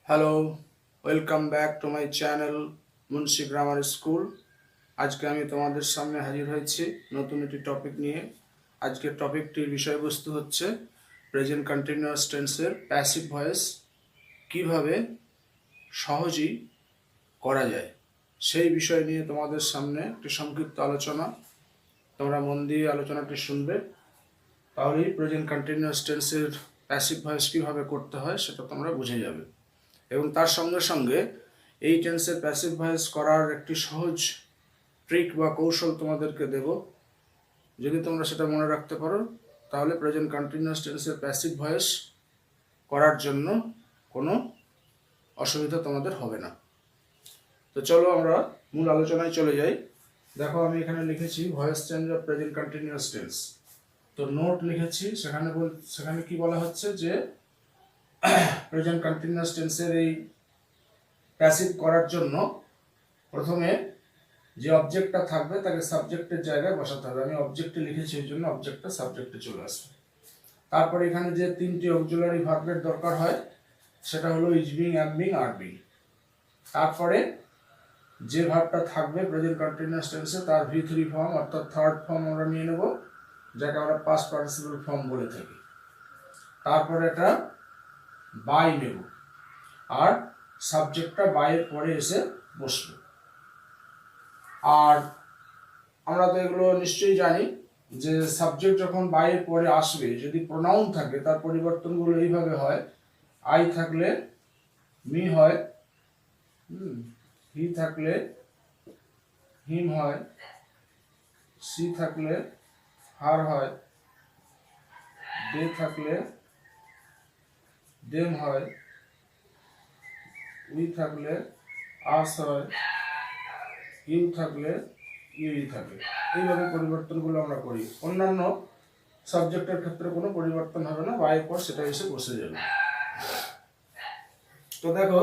Hello, welcome back to my channel Munshi grammar school. আজকে আমি তোমাদের সামনে হাজির হয়েছি নতুন একটি টপিক নিয়ে। আজকের টপিকটির বিষয়বস্তু হচ্ছে প্রেজেন্ট কন্টিনিউয়াস টেন্সের প্যাসিভ ভয়েস কিভাবে সহজেই করা যায় সেই বিষয় নিয়ে তোমাদের সামনে একটি সংক্ষিপ্ত আলোচনা। তোমরা মন দিয়ে আলোচনাটি শুনবে, তাহলেই প্রেজেন্ট কন্টিনিউয়াস টেন্সের প্যাসিভ ভয়েস কীভাবে করতে হয় সেটা তোমরা বুঝে যাবে। এবং তার সঙ্গে সঙ্গে এই টেন্সের প্যাসিভ ভয়েস করার একটি সহজ ট্রিক বা কৌশল তোমাদেরকে দেব। যদি তোমরা সেটা মনে রাখতে পারো তাহলে প্রেজেন্ট কন্টিনিউয়াস টেন্সের প্যাসিভ ভয়েস করার জন্য কোনো অসুবিধা তোমাদের হবে না। তো চলো আমরা মূল আলোচনায় চলে যাই। দেখো, আমি এখানে লিখেছি voice change of present continuous tense. তো নোট লিখেছি, সেখানে কি বলা হচ্ছে যে প্রেজেন্ট কন্টিনিউয়াস টেন্সের এই প্যাসিভ করার জন্য প্রথমে যে অবজেক্টটা থাকবে তাকে সাবজেক্টের জায়গায় বসাতে হবে। আমি অবজেক্টে লিখেছি, এই জন্য অবজেক্টটা সাবজেক্টে চলে আসবে। তারপরে এখানে যে তিনটি অক্সিলারি ভার্বের দরকার হয় সেটা হলো is being, am being, are being. তারপরে যে ভার্বটা থাকবে প্রেজেন্ট কন্টিনিউয়াস টেন্সে তার V3 ফর্ম অর্থাৎ থার্ড ফর্ম আমরা নিয়ে নেব, যাকে আমরা পাস্ট পার্টিসিপল ফর্ম বলে থাকি। তারপরে এটা বাই নেব, আর সাবজেক্টটা বাইয়ের পরে এসে বসবে। আর আমরা তো এগুলো নিশ্চয়ই জানি যে সাবজেক্ট যখন বাইয়ের পরে আসবে, যদি প্রোনাউন থাকে তার পরিবর্তনগুলো এইভাবে হয়। আই থাকলে মি হয়, হি থাকলে হিম হয়, সি থাকলে হার হয়, দে থাকলে দেম হয়, উই থাকলে আস হয়, ইউ থাকলে ইউই থাকে। এইভাবে পরিবর্তনগুলো আমরা করি। অন্যান্য সাবজেক্টের ক্ষেত্রে কোনো পরিবর্তন হবে না, বাইয়ের পর সেটা এসে বসে যাবে। তো দেখো,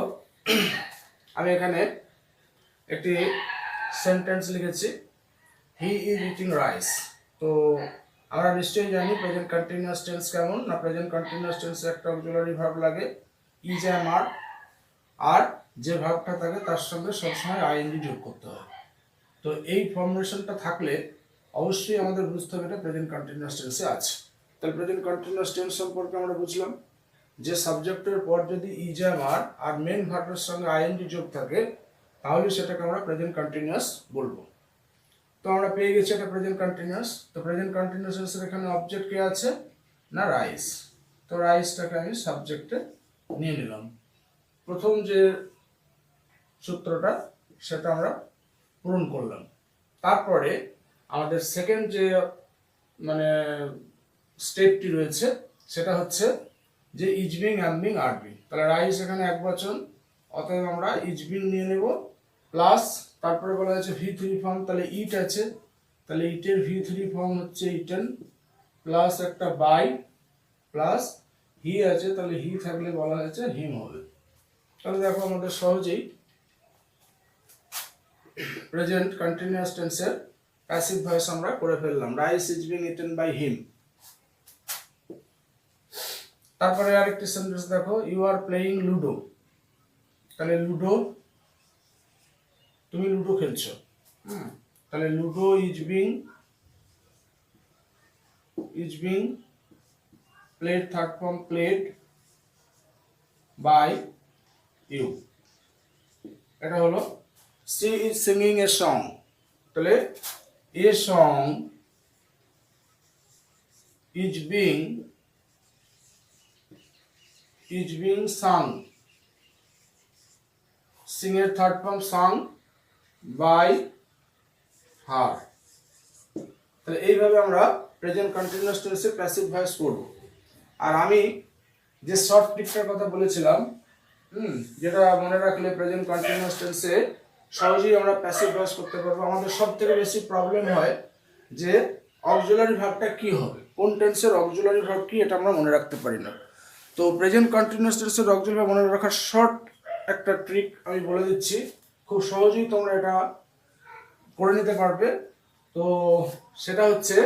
আমি এখানে একটি সেন্টেন্স লিখেছি, হি ইজ ইটিং রাইস। তো আমরা নিশ্চয়ই জানি প্রেজেন্ট কন্টিনিউয়াস টেন্স কেমন না। প্রেজেন্ট কন্টিনিউয়াস টেন্সে একটা অক্সিলারি ভার্ব লাগে ইজ, অ্যাম, আর যে ভার্বটা থাকে তার সঙ্গে সবসময় আইএনজি যোগ করতে হয়। তো এই ফর্মেশনটা থাকলে অবশ্যই আমাদের বুঝতে হবে এটা প্রেজেন্ট কন্টিনিউয়াস টেন্সে আছে। তাহলে প্রেজেন্ট কন্টিনিউয়াস টেন্স সম্পর্কে আমরা বুঝলাম যে সাবজেক্টের পর যদি ইজ, অ্যাম, আর মেন ভার্বের সঙ্গে আইএনজি যোগ থাকে তাহলে সেটাকে আমরা প্রেজেন্ট কন্টিনিউয়াস বলবো। তো আমরা পেয়ে গেছি এটা প্রেজেন্ট কন্টিনিউয়াস। তো প্রেজেন্ট কন্টিনিউয়াসের এখানে অবজেক্ট কে আছে না, রাইস। তো রাইসটাকে আমি সাবজেক্টে নিয়ে নিলাম। প্রথম যে সূত্রটা সেটা আমরা পূরণ করলাম। তারপরে আমাদের সেকেন্ড যে স্টেপটি রয়েছে সেটা হচ্ছে যে is being, am being, are being. তাহলে রাইস এখানে এক বচন, অতএব আমরা ইজ বিং নিয়ে নেব, প্লাস তারপরে বলা হয়েছে V3 ফর্ম, তাহলে ইট আছে, তাহলে ইটের V3 ফর্ম হচ্ছে ইটেন, প্লাস একটা বাই, প্লাস হি আছে, তাহলে হি থাকলে বলা হয়েছে হিম হবে। তাহলে দেখো আমাদের সহজেই প্রেজেন্ট কন্টিনিউয়াস টেন্সের প্যাসিভ ভয়েস আমরা করে ফেললাম, rice is being eaten by him. তারপরে আরেকটি সেন্টেন্স দেখো, ইউ আর প্লেইং লুডো। তাহলে লুডো, তুমি লুডো খেলছো। তাহলে ludo is being played, third form played by you. এটা হলো she is singing a song। তাহলে a song is being sung, sing এর third form sung by her। তাহলে এইভাবে আমরা প্রেজেন্ট কন্টিনিউয়াস টেন্সে প্যাসিভ ভয়েস করব। আর আমি যে শর্ট ট্রিকটার কথা বলেছিলাম, যেটা মনে রাখলে প্রেজেন্ট কন্টিনিউয়াস টেন্সে সহজেই আমরা প্যাসিভ ভয়েস করতে পারবো। আমাদের সবথেকে বেশি প্রবলেম হয় যে অক্সিলারি ভার্বটা কি হবে, কোন টেন্সের অক্সিলারি ভার্ব কি, এটা আমরা মনে রাখতে পারি না। তো প্রেজেন্ট কন্টিনিউয়াস টেন্সের অক্সিলারি ভার্ব মনে রাখার শর্ট একটা ট্রিক আমি বলে দিচ্ছি, খুব সহজেই তোমরা এটা করে নিতে পারবে। তো সেটা হচ্ছে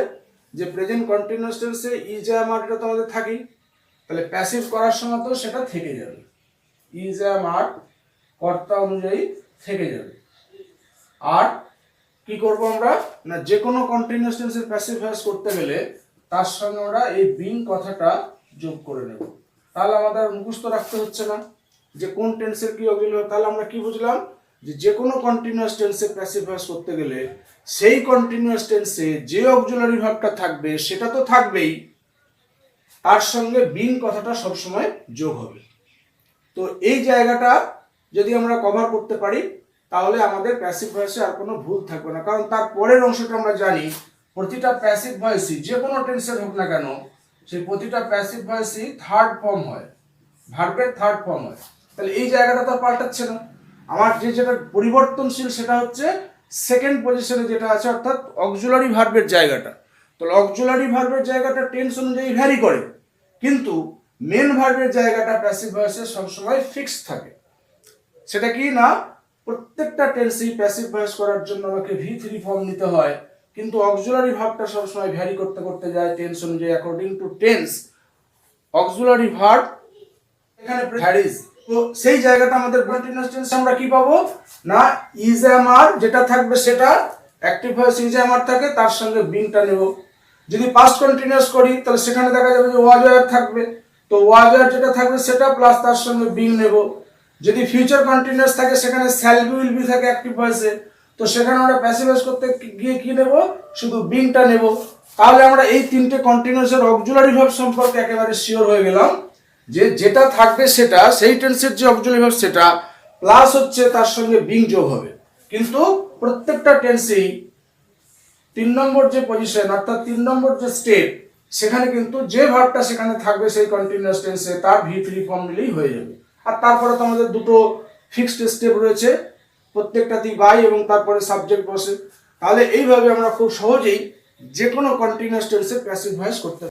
যে প্রেজেন্ট কন্টিনিউয়াস টেন্সে ইজ, অ্যাম, আর এটা তো আমাদের থাকেই, তাহলে প্যাসিভ করার সময় তো সেটা থেকে যাবে। ইজ অ্যাম আর কর্তা অনুযায়ী থেকে যাবে। আর কি করব আমরা না, যে কোনো কন্টিনিউয়াস টেন্সের প্যাসিভ ভয়েস করতে গেলে তার সঙ্গে আমরা এই বিং কথাটা যোগ করে নেব। তাহলে আমাদের মুখস্থ রাখতে হচ্ছে না যে কোন টেন্সের কি অক্সিলারি। তাহলে আমরা কি বুঝলাম, যে কোনো কন্টিনিউয়াস টেন্সের প্যাসিভ ভয়েস করতে গেলে সেই কন্টিনিউয়াস টেন্সে যে অক্সিলারি ভার্বটা থাকবে সেটা তো থাকবেই, তার সঙ্গে বিং কথাটা সবসময় যোগ হবে। তো এই জায়গাটা যদি আমরা কভার করতে পারি তাহলে আমাদের প্যাসিভ ভয়েসে আর কোনো ভুল থাকবে না। কারণ তার পরের অংশটা আমরা জানি প্রতিটা প্যাসিভ ভয়েসই যে কোনো টেন্সের হোক না কেন, সেই প্রতিটা প্যাসিভ ভয়েসই থার্ড ফর্ম হয়, ভার্বের থার্ড ফর্ম হয়। তাহলে এই জায়গাটা তো পাল্টাচ্ছে না। আমার যেটা পরিবর্তনশীল সেটা হচ্ছে সেকেন্ড পজিশনে যেটা আছে, অর্থাৎ অক্সিলারি ভার্বের জায়গাটা। তাহলে অক্সিলারি ভার্বের জায়গাটা টেন্স অনুযায়ী ভ্যারি করে, কিন্তু মেন ভার্বের জায়গাটা প্যাসিভ ভয়েসে সবসময় ফিক্সড থাকে। সেটা কি না, প্রত্যেকটা টেন্সই প্যাসিভ ভয়েস করার জন্য আমাকে V3 ফর্ম নিতে হয়, কিন্তু অক্সিলারি ভার্বটা সবসময় ভ্যারি করতে করতে যায় টেন্স অনুযায়ী। According to tense auxiliary verb এখানে ভ্যারিজ। তো সেই জায়গাটা আমাদের কন্টিনিউয়াস টেন্স আমরা কি পাবো না, ইজ অ্যাম আর যেটা থাকবে সেটা অ্যাক্টিভ ভয়েস ইজ অ্যাম আর থাকে, তার সঙ্গে বিংটা নেব। যদি পাস্ট কন্টিনিউয়াস করি তাহলে সেখানে দেখা যাবে যে ওয়াজ ওয়ার থাকবে, তো ওয়াজ ওয়ার যেটা থাকবে সেটা প্লাস তার সঙ্গে বিং নেব। যদি ফিউচার কন্টিনিউয়াস থাকে সেখানে শ্যাল বি উইল বি থাকে অ্যাক্টিভ ভয়েসে, তো সেখানে আমরা প্যাসিভ ভয়েস করতে গিয়ে কি নেব, শুধু বিংটা নেব। তাহলে আমরা এই তিনটে কন্টিনিউয়াসের অক্সিলারি ভার্ব সম্পর্কে একেবারে শিওর হয়ে গেলাম যে যেটা থাকবে সেটা সেই টেন্সের যে অক্সিলারি ভার্ব সেটা প্লাস হচ্ছে তার সঙ্গে বিং যোগ হবে। কিন্তু প্রত্যেকটা টেন্সেই 3 নম্বর যে পজিশন অর্থাৎ 3 নম্বর যে স্টেপ, সেখানে কিন্তু যে ভার্বটা সেখানে থাকবে সেই কন্টিনিউয়াস টেন্সে তার V3 ফর্ম নিলেই হয়ে যাবে। আর তারপরে তো আমাদের দুটো ফিক্সড স্টেপ রয়েছে, প্রত্যেকটাতেই বাই এবং তারপরে সাবজেক্ট বসে। তাহলে এইভাবে আমরা খুব সহজেই যে কোনো কন্টিনিউয়াস টেন্সের প্যাসিভ ভয়েস করতে